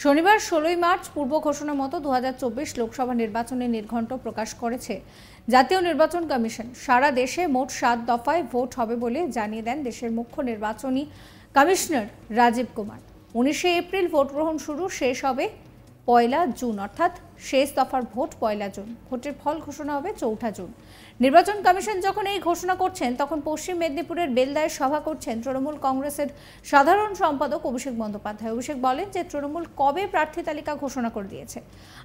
শনিবার ১৬ই মার্চ পূর্ব ঘোষণা মতো ২০২৪ লোকসভা নির্বাচনের নির্ঘণ্ট প্রকাশ করেছে জাতীয় নির্বাচন কমিশন। সারা দেশে মোট ৭ দফায় ভোট হবে বলে জানিয়ে দেন দেশের মুখ্য নির্বাচনী কমিশনার রাজীব কুমার। ১৯শে এপ্রিল ভোট গ্রহণ শুরু, শেষ হবে ১লা জুন, অর্থাৎ শেষ দফার ভোট ১লা জুন। ভোটের ফল ঘোষণা হবে ৪ঠা জুন। নির্বাচন কমিশন যখন এই ঘোষণা করছেন তখন পশ্চিম মেদিনীপুরের বেলদায় সভা করছেন তৃণমূল কংগ্রেসের সাধারণ সম্পাদক অভিষেক বন্দ্যোপাধ্যায়। অভিষেক বলেন যে তৃণমূল কবে প্রার্থী তালিকা ঘোষণা করে দিয়েছে,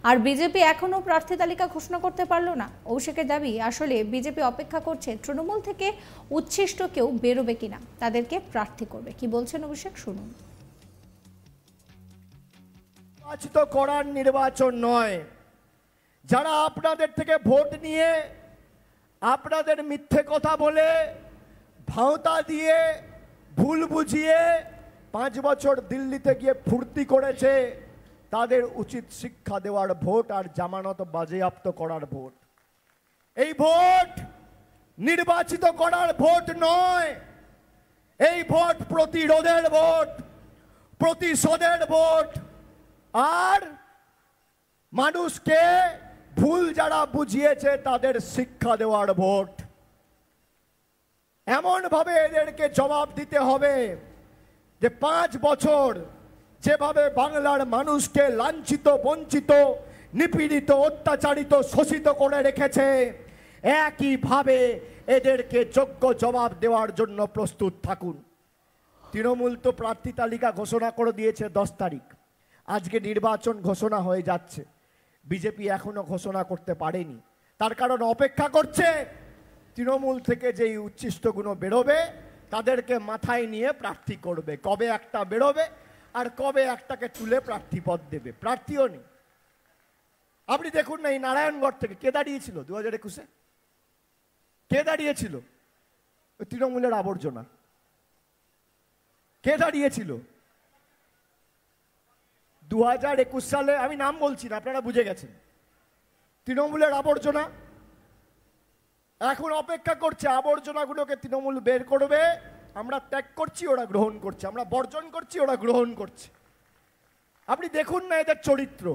আর বিজেপি এখনও প্রার্থী তালিকা ঘোষণা করতে পারল না। অভিষেকের দাবি, আসলে বিজেপি অপেক্ষা করছে তৃণমূল থেকে উচ্ছিষ্ট কেউ বেরোবে কিনা, তাদেরকে প্রার্থী করবে। কি বলছেন অভিষেক, শুনুন। নির্বাচিত করার নির্বাচন নয়, যারা আপনাদের থেকে ভোট নিয়ে আপনাদের মিথ্যে কথা বলে ভাওতা দিয়ে ভুল বুঝিয়ে 5 বছর দিল্লিতে গিয়ে ফুর্তি করেছে, তাদের উচিত শিক্ষা দেওয়ার ভোট আর জামানত বাজেয়াপ্ত করার ভোট। এই ভোট নির্বাচিত করার ভোট নয়, এই ভোট প্রতিরোধের ভোট, প্রতিশোধের ভোট, আর মানুষকে ভুল যারা বুঝিয়েছে তাদের শিক্ষা দেওয়ার ভোট। এমন ভাবে এদেরকে জবাব দিতে হবে যে 5 বছর যেভাবে বাংলার মানুষকে লাঞ্ছিত, বঞ্চিত, নিপীড়িত, অত্যাচারিত, শোষিত করে রেখেছে, একইভাবে এদেরকে যোগ্য জবাব দেওয়ার জন্য প্রস্তুত থাকুন। তৃণমূল তো প্রার্থী তালিকা ঘোষণা করে দিয়েছে 10 তারিখ। আজকে নির্বাচন ঘোষণা হয়ে যাচ্ছে, বিজেপি এখনো ঘোষণা করতে পারেনি। তার কারণ অপেক্ষা করছে তৃণমূল থেকে যেই উচ্ছিষ্টগুলো বেরোবে তাদেরকে মাথায় নিয়ে প্রার্থী করবে। কবে একটা বেরোবে আর কবে একটাকে তুলে প্রার্থী পদ দেবে, প্রার্থীও নেই। আপনি দেখুন না, এই নারায়ণগড় থেকে কে দাঁড়িয়েছিল 2021-এ? কে দাঁড়িয়েছিল? তৃণমূলের আবর্জনা। কে দাঁড়িয়েছিল 2021 সালে? আমি নাম বলছি না, আপনারা বুঝে গেছেন। তৃণমূলের আবর্জনা। এখন অপেক্ষা করছে আবর্জনাগুলোকে তৃণমূল বের করবে। আমরা ত্যাগ করছি, ওরা গ্রহণ করছে। আমরা বর্জন করছি, ওরা গ্রহণ করছে। আপনি দেখুন না এদের চরিত্র।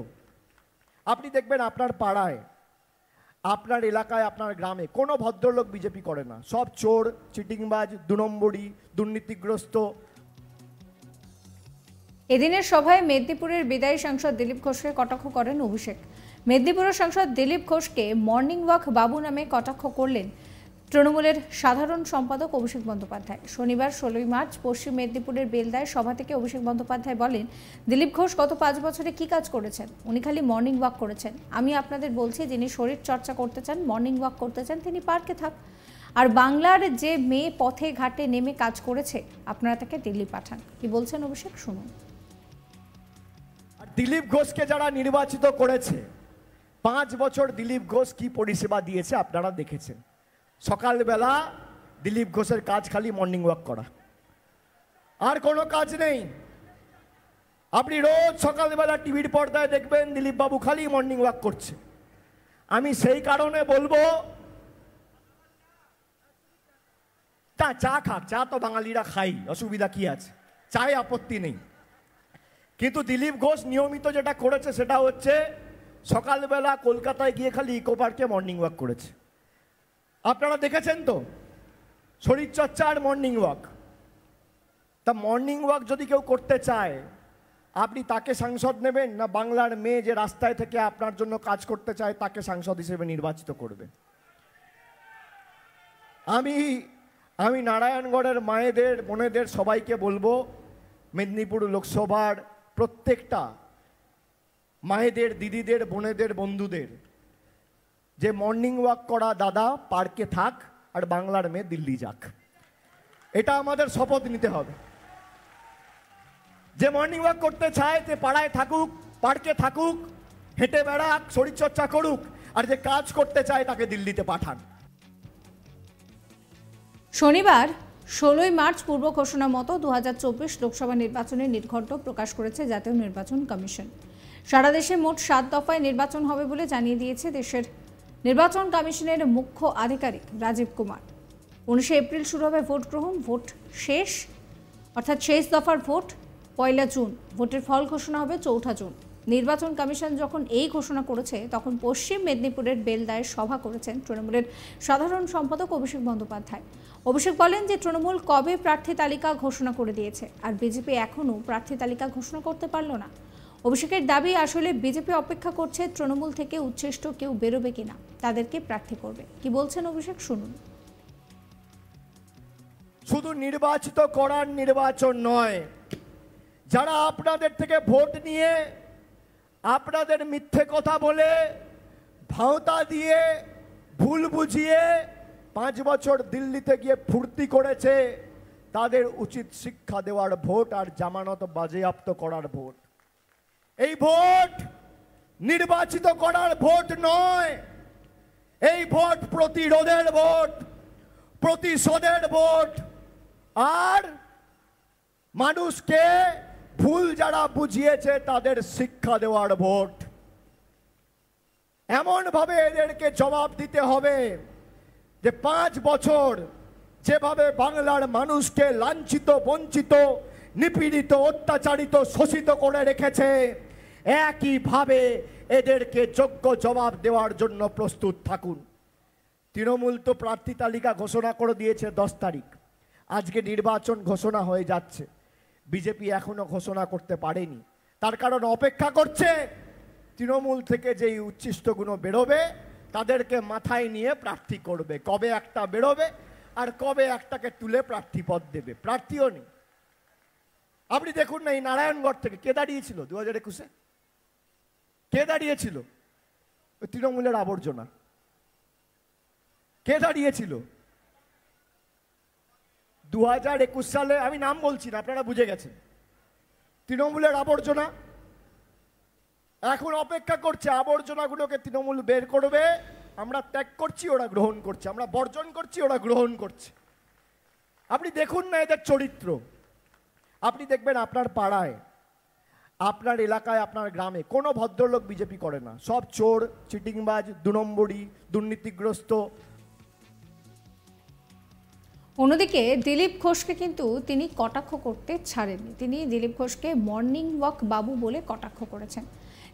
আপনি দেখবেন আপনার পাড়ায়, আপনার এলাকায়, আপনার গ্রামে কোনো ভদ্রলোক বিজেপি করে না। সব চোর, চিটিংবাজ, 2 নম্বরী, দুর্নীতিগ্রস্ত। এদিনের সভায় মেদিনীপুরের বিদায়ী সাংসদ দিলীপ ঘোষকে কটাক্ষ করেন অভিষেক। মেদিনীপুরের সাংসদ দিলীপ ঘোষকে মর্নিং ওয়াক বাবু নামে কটাক্ষ করলেন তৃণমূলের সাধারণ সম্পাদক অভিষেক বন্দ্যোপাধ্যায়। শনিবার 16ই মার্চ পশ্চিম মেদিনীপুরের বেলদায় সভা থেকে অভিষেক বন্দ্যোপাধ্যায় বলেন, দিলীপ ঘোষ গত 5 বছরে কি কাজ করেছেন? উনি খালি মর্নিং ওয়াক করেছেন। আমি আপনাদের বলছি, যিনি শরীর চর্চা করতে চান, মর্নিং ওয়াক করতে চান, তিনি পার্কে থাক। আর বাংলার যে মেয়ে পথে ঘাটে নেমে কাজ করেছে, আপনারা তাকে দিল্লি পাঠান। কি বলছেন অভিষেক, শুনুন। দিলীপ ঘোষকে যারা নির্বাচিত করেছে, 5 বছর দিলীপ ঘোষ কি পরিষেবা দিয়েছে আপনারা দেখেছেন। সকালবেলা দিলীপ ঘোষের কাজ খালি মর্নিং ওয়াক করা, আর কোনো কাজ নেই। আপনি রোজ সকালবেলা টিভির পর্দায় দেখবেন দিলীপ বাবু খালি মর্নিং ওয়াক করছে। আমি সেই কারণে বলবো, চা খাক, চা তো বাঙালিরা খাই, অসুবিধা কি আছে, চায় আপত্তি নেই। কিন্তু দিলীপ ঘোষ নিয়মিত যেটা করেছে সেটা হচ্ছে সকালবেলা কলকাতায় গিয়ে খালি ইকো পার্কে মর্নিং ওয়াক করেছে। আপনারা দেখেছেন তো, শরীরচর্চা আর মর্নিং ওয়াক। তা মর্নিং ওয়াক যদি কেউ করতে চায়, আপনি তাকে সাংসদ নেবেন, না বাংলার মেয়ে যে রাস্তায় থেকে আপনার জন্য কাজ করতে চায় তাকে সাংসদ হিসেবে নির্বাচিত করবে? আমি নারায়ণগড়ের মায়েদের, বোনেদের সবাইকে বলবো, মেদিনীপুর লোকসভার প্রত্যেকটা মায়েদের, দিদিদের, বোনেদের, বন্ধুদের, যে মর্নিং ওয়াক করা দাদা পার্কে থাক আর বাংলার মেয়ে দিল্লি যাক। এটা আমাদের শপথ নিতে হবে। যে মর্নিং ওয়াক করতে চায় সে পাড়ায় থাকুক, পার্কে থাকুক, হেঁটে বেড়াক, শরীরচর্চা করুক, আর যে কাজ করতে চায় তাকে দিল্লিতে পাঠান। শনিবার 16ই মার্চ পূর্ব ঘোষণা মতো 2024 লোকসভা নির্বাচনের নির্ঘণ্ট প্রকাশ করেছে জাতীয় নির্বাচন কমিশন। সারা দেশে মোট 7 দফায় নির্বাচন হবে বলে জানিয়ে দিয়েছে দেশের নির্বাচন কমিশনের মুখ্য আধিকারিক রাজীব কুমার। 19শে এপ্রিল শুরু হবে ভোট গ্রহণ, ভোট শেষ, অর্থাৎ শেষ দফার ভোট 1 জুন, ভোটের ফল ঘোষণা হবে 4 জুন। নির্বাচন কমিশন যখন এই ঘোষণা করেছে তখন পশ্চিম মেদিনীপুরের বেলদায় সভা করেছেন তৃণমূলের সাধারণ সম্পাদক অভিষেক বন্দ্যোপাধ্যায়। অভিষেক বলেন যে তৃণমূল কবে প্রার্থী তালিকা ঘোষণা করে দিয়েছে আর বিজেপি এখনও প্রার্থী তালিকা ঘোষণা করতে পারল না। অভিষেকের দাবি, আসলে বিজেপি অপেক্ষা করছে তৃণমূল থেকে উচ্ছিষ্ট কেউ বেরোবে কিনা, তাদেরকে প্রার্থী করবে। কি বলছেন অভিষেক, শুনুন। শুধু নির্বাচিত করার নির্বাচন নয়, যারা আপনাদের থেকে ভোট নিয়ে আপনাদের মিথ্যে কথা বলে ভাওতা দিয়ে ভুল বুঝিয়ে 5 বছর দিল্লিতে গিয়ে ফুর্তি করেছে, তাদের উচিত শিক্ষা দেওয়ার ভোট আর জামানত বাজেয়াপ্ত করার ভোট। এই ভোট নির্বাচিত করার ভোট নয়, এই ভোট প্রতিরোধের ভোট, প্রতিশোধের ভোট, আর মানুষকে ভুল যারা বুঝিয়েছে তাদের শিক্ষা দেওয়ার ভোট। এমন ভাবে এদেরকে জবাব দিতে হবে যে 5 বছর যেভাবে বাংলার মানুষকে লাঞ্ছিত, বঞ্চিত, নিপীড়িত, অত্যাচারিত, শোষিত করে রেখেছে, একইভাবে এদেরকে যোগ্য জবাব দেওয়ার জন্য প্রস্তুত থাকুন। তৃণমূল তো প্রার্থী তালিকা ঘোষণা করে দিয়েছে 10 তারিখ, আজকে নির্বাচন ঘোষণা হয়ে যাচ্ছে, বিজেপি এখনো ঘোষণা করতে পারেনি। তার কারণ অপেক্ষা করছে তৃণমূল থেকে যেই উচ্ছিষ্টগুলো বেরোবে তাদেরকে মাথায় নিয়ে প্রার্থী করবে। কবে একটা বেরোবে আর কবে একটাকে তুলে প্রার্থী পদ দেবে, প্রার্থীও নেই। আপনি দেখুন না, এই নারায়ণগড় থেকে কে দাঁড়িয়েছিল 2021-এ? কে দাঁড়িয়েছিল? ওই তৃণমূলের আবর্জনা। কে দাঁড়িয়েছিল 2021 সালে? আমি নাম বলছি না, আপনারা বুঝে গেছেন। তৃণমূলের আবর্জনা এখন অপেক্ষা করছে, আবর্জনাগুলোকে তৃণমূল বের করবে। আমরা ত্যাগ করছি, ওরা গ্রহণ করছে, আমরা বর্জন করছি, ওরা গ্রহণ করছে। আপনি দেখুন না এদের চরিত্র। আপনি দেখবেন আপনার পাড়ায়, আপনার এলাকায়, আপনার গ্রামে কোনো ভদ্রলোক বিজেপি করে না, সব চোর, চিটিংবাজ, 2 নম্বরী, দুর্নীতিগ্রস্ত। অন্যদিকে দিলীপ ঘোষকে কিন্তু তিনি কটাক্ষ করতে ছাড়েননি। তিনি দিলীপ ঘোষকে মর্নিং ওয়াক বাবু বলে কটাক্ষ করেছেন।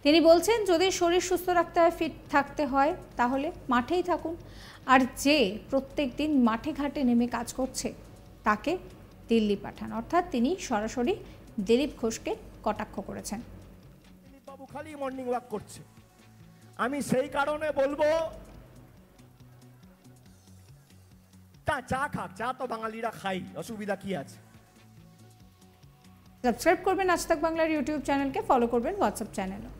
তিনি বলছেন, যদি শরীর সুস্থ রাখতে হয়, ফিট থাকতে হয়, তাহলে মাঠেই থাকুন। আর যে প্রত্যেক দিন মাঠে ঘাটে নেমে কাজ করছে তাকে দিল্লি পাঠান। অর্থাৎ তিনি সরাসরি দিলীপ ঘোষকে কটাক্ষ করেছেন। দিলীপ বাবু খালি মর্নিং ওয়াক করছে। আমি সেই কারণে বলবো, চা খাক, চা তো বাঙালিরা খাই, অসুবিধা কি আছে? সাবস্ক্রাইব করবেন আজ তাক বাংলার ইউটিউব চ্যানেলকে, ফলো করবেন হোয়াটসঅ্যাপ চ্যানেলও।